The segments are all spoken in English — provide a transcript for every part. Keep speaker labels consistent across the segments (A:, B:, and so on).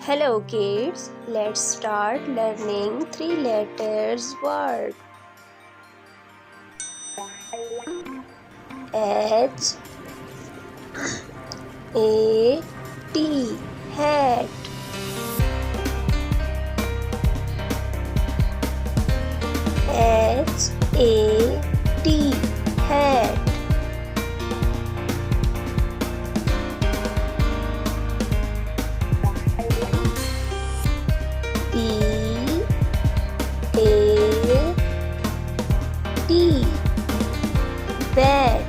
A: Hello kids, let's start learning three letters word. H A T hat. H A T hat. B A T bat.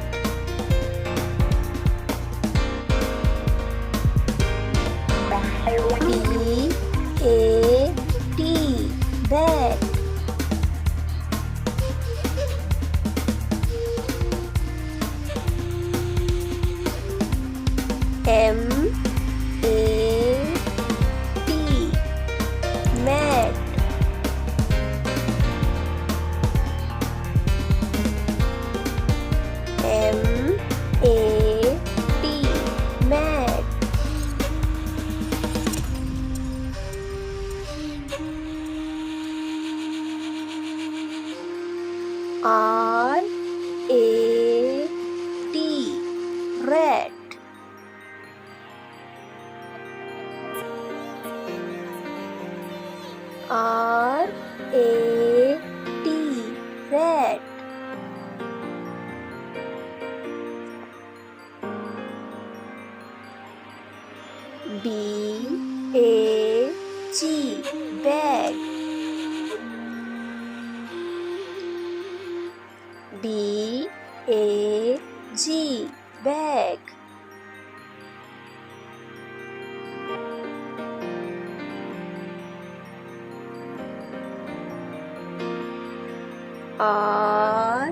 A: B A T bat. M A T mat. M A T mat. R A T rat. R A T rat. B A G bag. B A G bag. R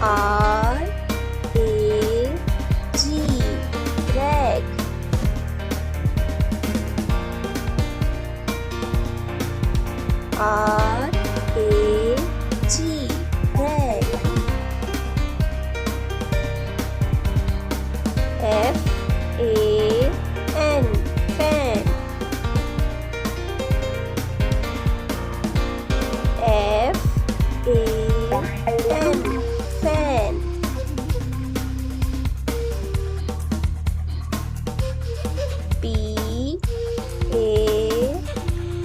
A: R A G rag. R A G rag. F A N fan. F A N fan. P A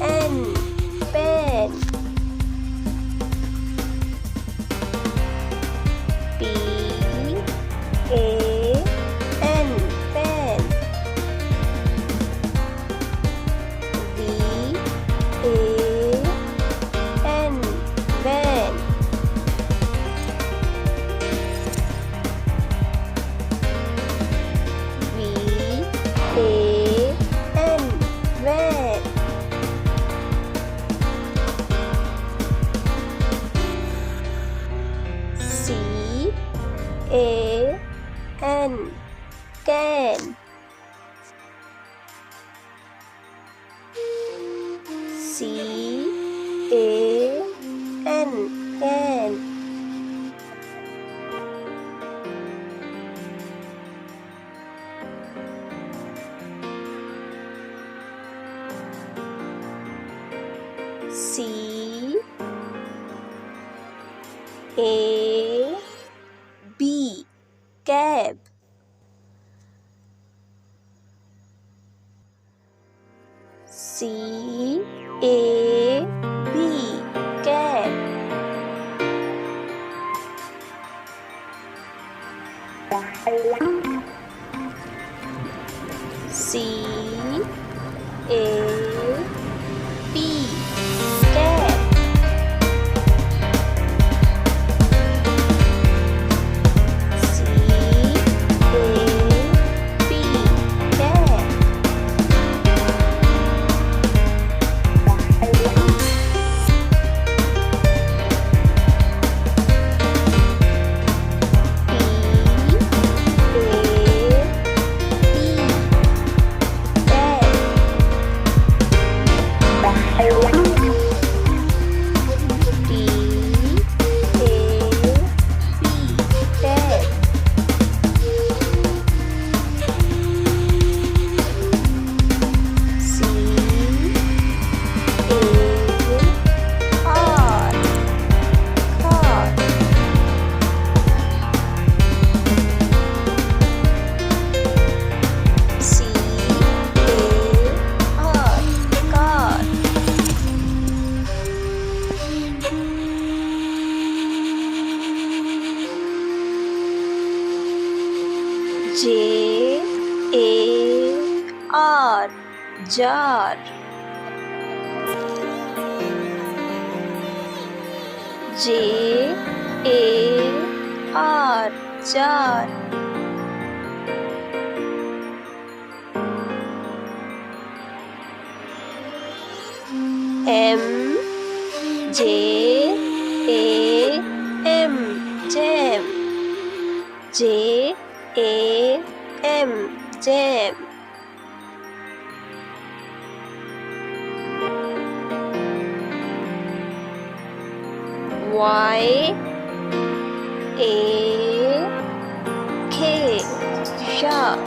A: N pen. P A N pen. V A N van. V A N van. C A N can. C A N can. C A B cab. C A B cab. C A B cab. C A B cab. P A B bag. J A R jar. J A R jar. M J A M jam. J A M jam. Y A K yak.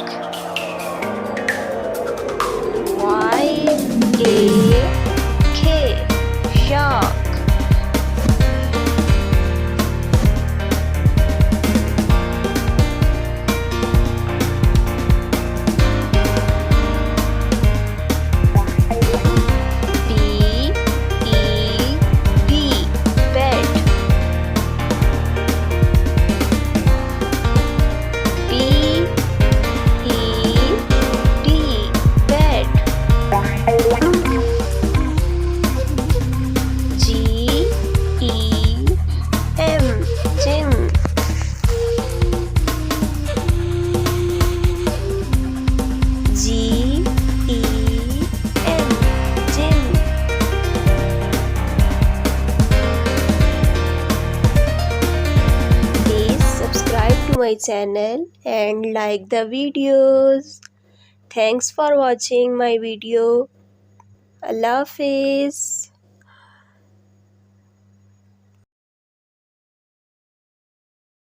A: Y A K yak. B E D bed. B E D bed. G E M gym. G E M gym. Please subscribe to my channel and like the videos. Thanks for watching my video. Allah Hafiz.